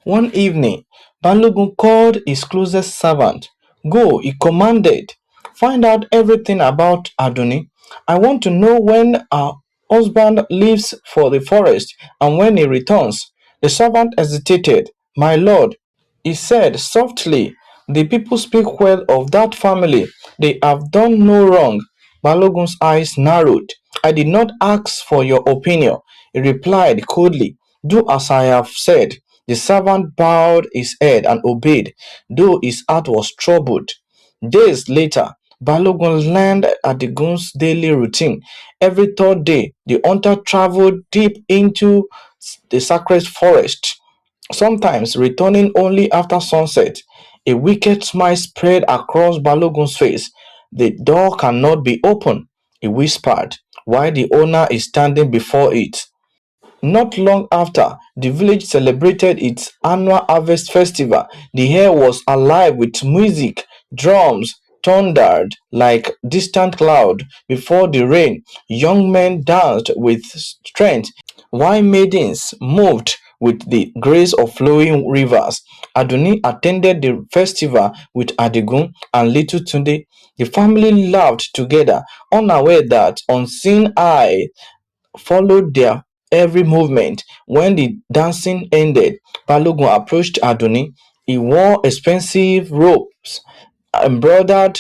One evening, Balogun called his closest servant. Go, he commanded. Find out everything about Adunni. I want to know when her husband leaves for the forest and when he returns. The servant hesitated. My lord, he said softly, the people speak well of that family. They have done no wrong. Balogun's eyes narrowed. I did not ask for your opinion, he replied coldly. Do as I have said. The servant bowed his head and obeyed, though his heart was troubled. Days later, Balogun learned Adigun's daily routine. Every third day, the hunter traveled deep into the sacred forest, sometimes returning only after sunset. A wicked smile spread across Balogun's face. The door cannot be opened, he whispered, while the owner is standing before it. Not long after, the village celebrated its annual harvest festival. The air was alive with music, drums thundered like distant cloud before the rain. Young men danced with strength, while maidens moved with the grace of flowing rivers. Adunni attended the festival with Adigun and Little Tunde. The family laughed together, unaware that unseen eye followed their every movement. When the dancing ended, Balogun approached Adunni. He wore expensive robes embroidered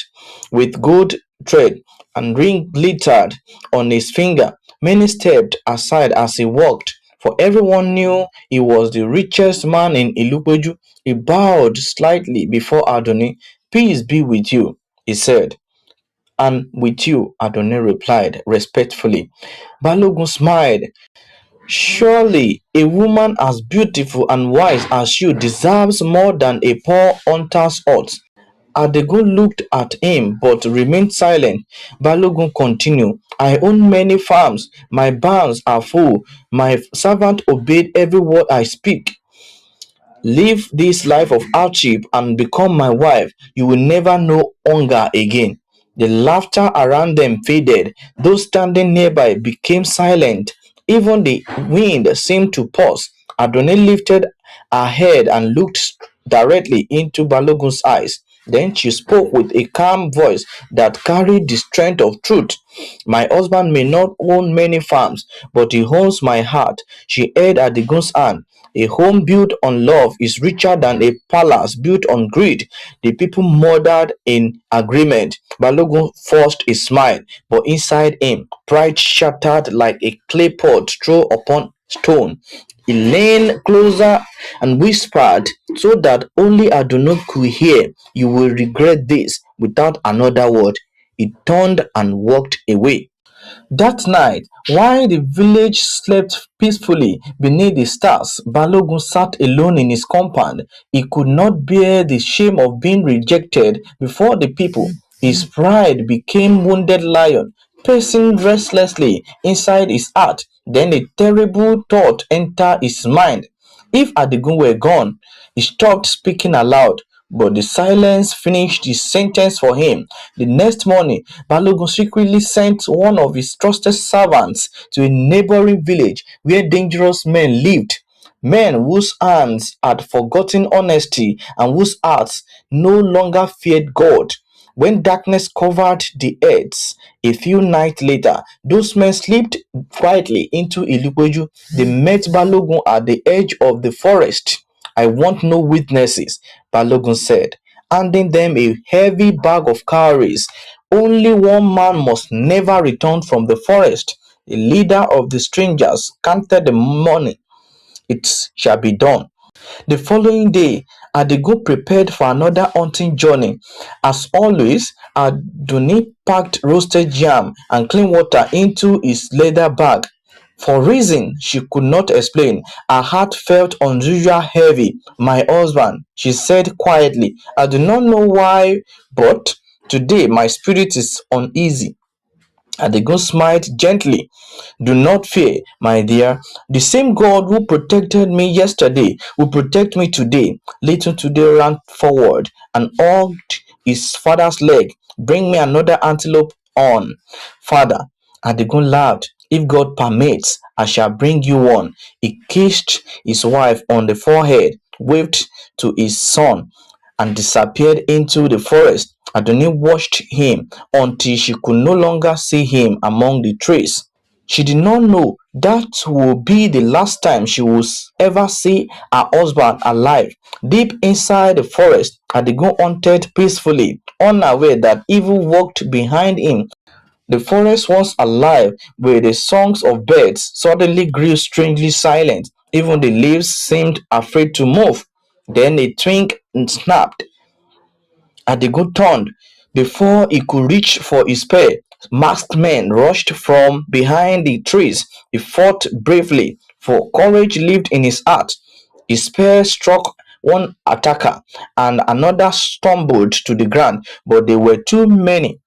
with gold thread, and ring glittered on his finger. Many stepped aside as he walked, for everyone knew he was the richest man in Ilupeju. He bowed slightly before Adunni. Peace be with you, he said. And with you, Adunni replied respectfully. Balogun smiled. Surely a woman as beautiful and wise as you deserves more than a poor hunter's hut. Adegun looked at him but remained silent. Balogun continued, I own many farms. My barns are full. My servant obeyed every word I speak. Live this life of hardship and become my wife. You will never know hunger again. The laughter around them faded. Those standing nearby became silent. Even the wind seemed to pause. Adonai lifted her head and looked directly into Balogun's eyes. Then she spoke with a calm voice that carried the strength of truth. My husband may not own many farms, but he owns my heart. She held at the gun's hand. A home built on love is richer than a palace built on greed. The people murmured in agreement. Balogun forced a smile, but inside him, pride shattered like a clay pot thrown upon stone. He leaned closer and whispered so that only Adunno could hear, you will regret this, without another word. He turned and walked away. That night, while the village slept peacefully beneath the stars, Balogun sat alone in his compound. He could not bear the shame of being rejected before the people. His pride became wounded lion, pacing restlessly inside his heart. Then a terrible thought entered his mind. If Adigun were gone, he stopped speaking aloud, but the silence finished his sentence for him. The next morning, Balogun secretly sent one of his trusted servants to a neighboring village where dangerous men lived. Men whose hands had forgotten honesty and whose hearts no longer feared God. When darkness covered the earth a few nights later, those men slipped quietly into Ilupeju. They met Balogun at the edge of the forest. I want no witnesses, Balogun said, handing them a heavy bag of cowries. Only one man must never return from the forest. The leader of the strangers counted the money. It shall be done. The following day, Adigo prepared for another hunting journey. As always, Aduni packed roasted yam and clean water into his leather bag. For reason she could not explain, her heart felt unusually heavy. My husband, she said quietly, I do not know why, but today my spirit is uneasy. And the ghost smiled gently. Do not fear, my dear. The same God who protected me yesterday will protect me today. Little today ran forward and hugged his father's leg. Bring me another antelope on, father. Adigun laughed. If God permits, I shall bring you one. He kissed his wife on the forehead. waved to his son, and disappeared into the forest. Adunni watched him until she could no longer see him among the trees. She did not know that would be the last time she would ever see her husband alive. Deep inside the forest, Adigun hunted peacefully, unaware that evil walked behind him. The forest, once alive with the songs of birds, suddenly grew strangely silent. Even the leaves seemed afraid to move. Then a twig snapped. Adigun turned. Before he could reach for his spear, masked men rushed from behind the trees. He fought bravely, for courage lived in his heart. His spear struck one attacker, and another stumbled to the ground, but they were too many.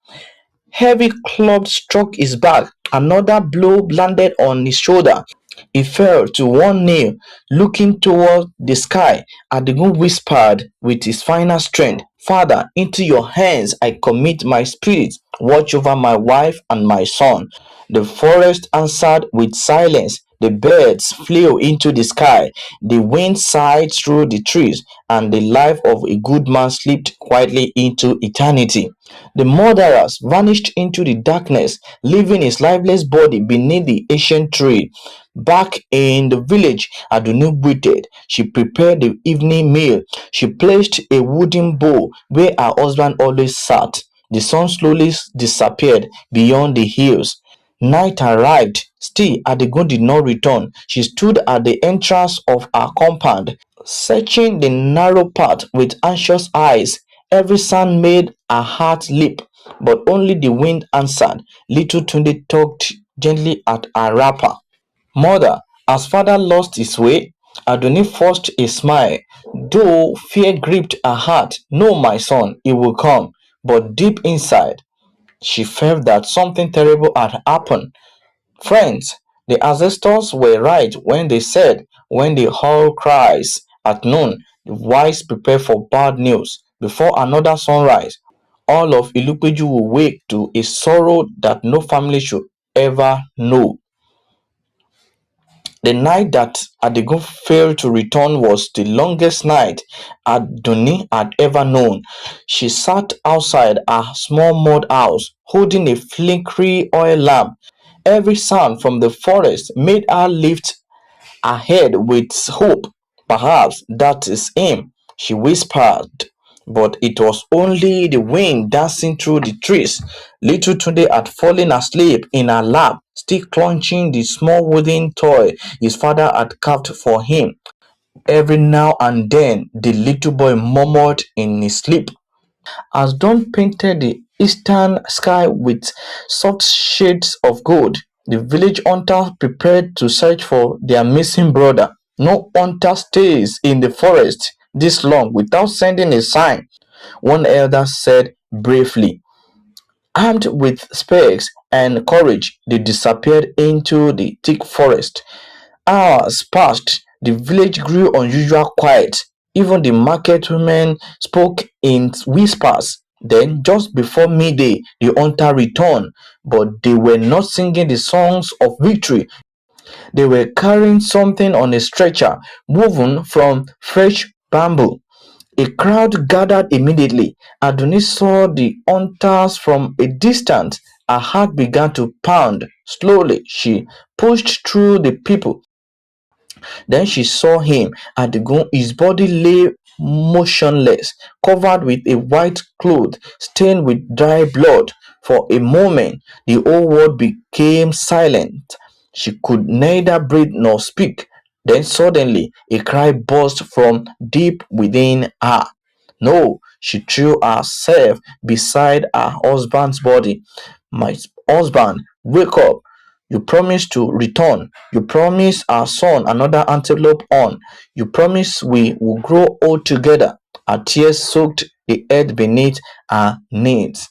Heavy club struck his back. Another blow landed on his shoulder. He fell to one knee, looking toward the sky. Adigun whispered with his final strength, "Father, into your hands I commit my spirit. Watch over my wife and my son." The forest answered with silence. The birds flew into the sky. The wind sighed through the trees, and the life of a good man slipped quietly into eternity. The murderers vanished into the darkness, leaving his lifeless body beneath the ancient tree. Back in the village, Adunni waited. She prepared the evening meal. She placed a wooden bowl where her husband always sat. The sun slowly disappeared beyond the hills. Night arrived. Still, Adigun did not return. She stood at the entrance of her compound, searching the narrow path with anxious eyes. Every sound made her heart leap, but only the wind answered. Little Tunde tugged gently at her wrapper. "Mother, has father lost his way?" Adunni forced a smile, though fear gripped her heart. "No, my son, he will come." But deep inside, she felt that something terrible had happened. Friends, the ancestors were right when they said, when the owl cries at noon, the wise prepare for bad news. Before another sunrise, all of Ilupeju will wake to a sorrow that no family should ever know. The night that Adigun failed to return was the longest night Adunni had ever known. She sat outside her small mud house, holding a flickering oil lamp. Every sound from the forest made her lift her head with hope. "Perhaps that is him," she whispered. But it was only the wind dancing through the trees. Little Tunde had fallen asleep in her lap, still clutching the small wooden toy his father had carved for him. Every now and then, the little boy murmured in his sleep. As dawn painted the eastern sky with soft shades of gold, the village hunters prepared to search for their missing brother. No hunter stays in the forest this long without sending a sign, one elder said bravely. Armed with spears and courage, they disappeared into the thick forest. Hours passed. The village grew unusually quiet. Even the market women spoke in whispers. Then, just before midday, the hunter returned, but they were not singing the songs of victory. They were carrying something on a stretcher, woven from fresh bamboo. A crowd gathered immediately. Adunni saw the hunters from a distance. Her heart began to pound. Slowly, she pushed through the people. Then she saw him at the gun. His body lay motionless, covered with a white cloth stained with dry blood. For a moment, the whole world became silent. She could neither breathe nor speak. Then suddenly, a cry burst from deep within her. No, she threw herself beside her husband's body. "My husband, wake up. You promised to return. You promised our son another antelope horn. You promised we will grow old together." Her tears soaked the earth beneath her knees.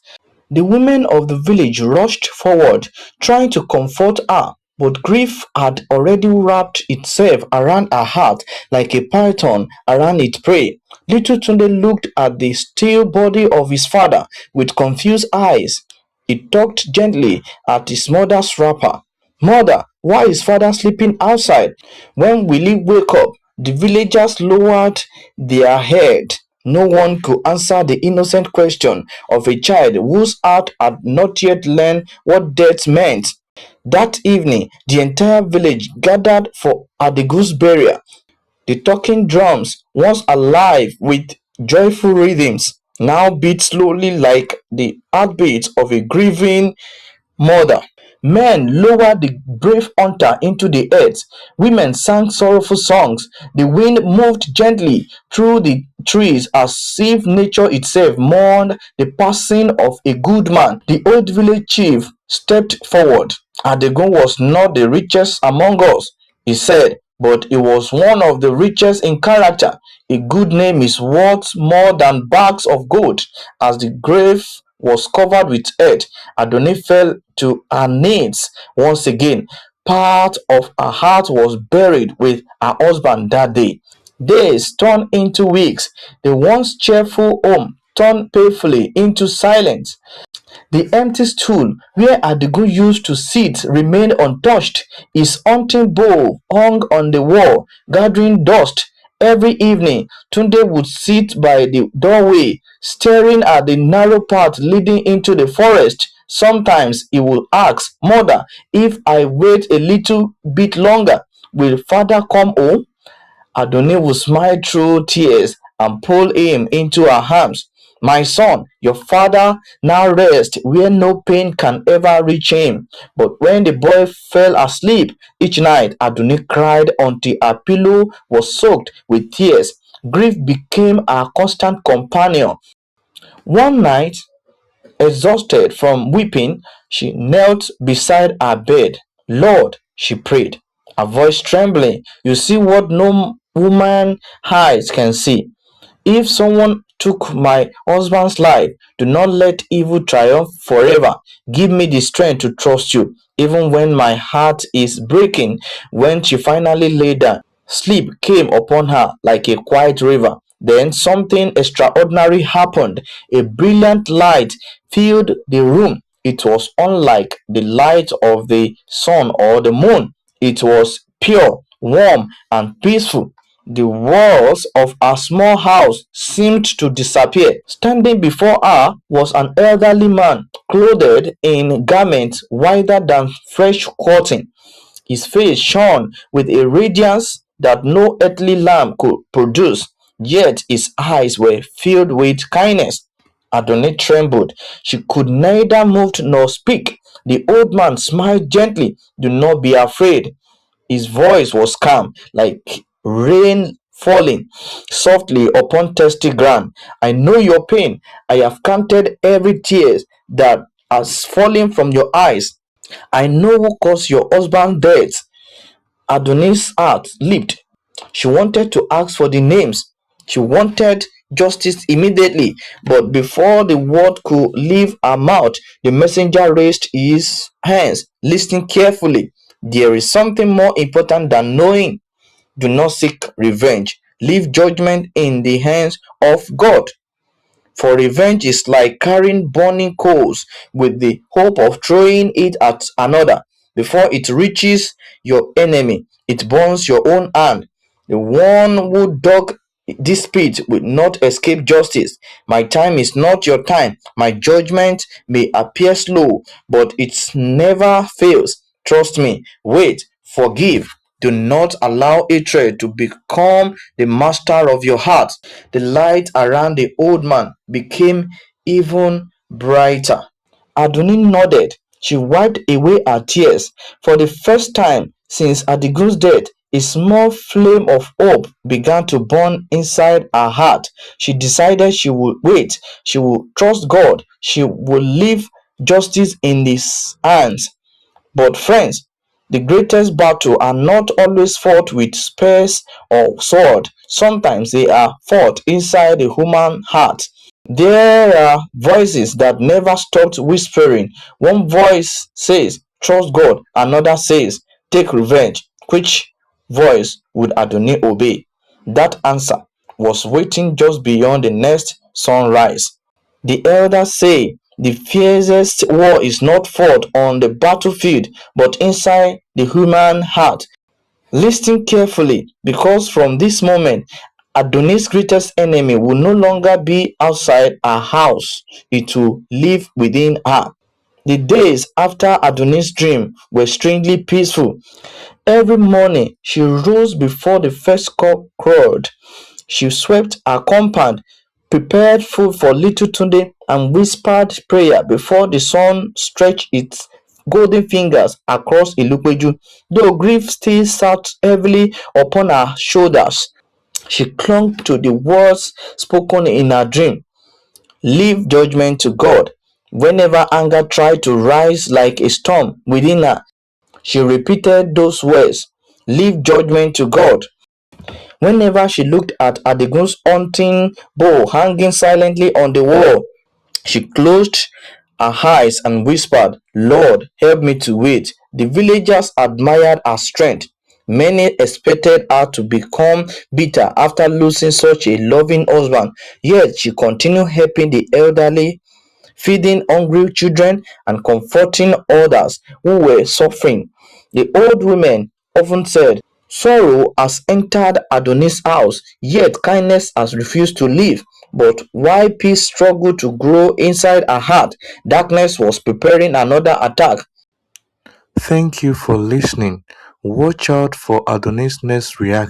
The women of the village rushed forward, trying to comfort her, but grief had already wrapped itself around her heart like a python around its prey. Little Tunde looked at the still body of his father with confused eyes. He tugged gently at his mother's wrapper. "Mother, why is father sleeping outside? When will he wake up?" The villagers lowered their head. No one could answer the innocent question of a child whose heart had not yet learned what death meant. That evening, the entire village gathered for Adigu's burial. The talking drums, once alive with joyful rhythms, now beat slowly like the heartbeats of a grieving mother. Men lowered the brave hunter into the earth. Women sang sorrowful songs. The wind moved gently through the trees as if nature itself mourned the passing of a good man. The old village chief stepped forward. Adegun was not the richest among us, he said, but he was one of the richest in character. A good name is worth more than bags of gold. As the grave was covered with earth, Adunni fell to her knees once again. Part of her heart was buried with her husband that day. Days turned into weeks. The once cheerful home turned painfully into silence. The empty stool where Adigun used to sit remained untouched. His hunting bow hung on the wall, gathering dust. Every evening, Tunde would sit by the doorway, staring at the narrow path leading into the forest. Sometimes he would ask, "Mother, if I wait a little bit longer, will father come home?" Adunni would smile through tears and pull him into her arms. "My son, your father now rests where no pain can ever reach him." But when the boy fell asleep each night, Adunni cried until her pillow was soaked with tears. Grief became her constant companion. One night, exhausted from weeping, she knelt beside her bed. "Lord," she prayed, her voice trembling, "you see what no woman eyes can see. If someone took my husband's life, do not let evil triumph forever. Give me the strength to trust you, even when my heart is breaking." When she finally lay down, sleep came upon her like a quiet river. Then something extraordinary happened. A brilliant light filled the room. It was unlike the light of the sun or the moon. It was pure, warm, and peaceful. The walls of her small house seemed to disappear. Standing before her was an elderly man, clothed in garments wider than fresh cotton. His face shone with a radiance that no earthly lamp could produce, yet his eyes were filled with kindness. Adonai trembled. She could neither move nor speak. The old man smiled gently. "Do not be afraid." His voice was calm, like rain falling softly upon thirsty ground. "I know your pain. I have counted every tear that has fallen from your eyes. I know who caused your husband's death." Adoni's heart leaped. She wanted to ask for the names. She wanted justice immediately, but before the word could leave her mouth, the messenger raised his hands, listening carefully. "There is something more important than knowing. Do not seek revenge. Leave judgment in the hands of God. For revenge is like carrying burning coals with the hope of throwing it at another. Before it reaches your enemy, it burns your own hand. The one who dug this pit will not escape justice. My time is not your time. My judgment may appear slow, but it never fails. Trust me. Wait, forgive. Do not allow hatred to become the master of your heart." The light around the old man became even brighter. Adunni nodded. She wiped away her tears. For the first time since Adigun's death, a small flame of hope began to burn inside her heart. She decided she would wait. She would trust God. She would leave justice in his hands. But friends, the greatest battles are not always fought with spears or sword. Sometimes they are fought inside the human heart. There are voices that never stopped whispering. One voice says, "Trust God." Another says, "Take revenge." Which voice would Adonai obey? That answer was waiting just beyond the next sunrise. The elders say the fiercest war is not fought on the battlefield but inside the human heart. Listen carefully, because from this moment, Adonni's greatest enemy will no longer be outside her house, it will live within her. The days after Adonni's dream were strangely peaceful. Every morning she rose before the first cock crowed. She swept her compound, prepared food for little Tunde, and whispered prayer before the sun stretched its golden fingers across Ilupeju. Though grief still sat heavily upon her shoulders, she clung to the words spoken in her dream. Leave judgment to God. Whenever anger tried to rise like a storm within her, she repeated those words. Leave judgment to God. Whenever she looked at Adigun's hunting bow hanging silently on the wall, she closed her eyes and whispered, Lord, help me to wait. The villagers admired her strength. Many expected her to become bitter after losing such a loving husband, yet she continued helping the elderly, feeding hungry children, and comforting others who were suffering. The old women often said, Sorrow has entered Adonni's house, yet kindness has refused to leave. But while peace struggled to grow inside her heart, darkness was preparing another attack. Thank you for listening. Watch out for Adonni's next reaction.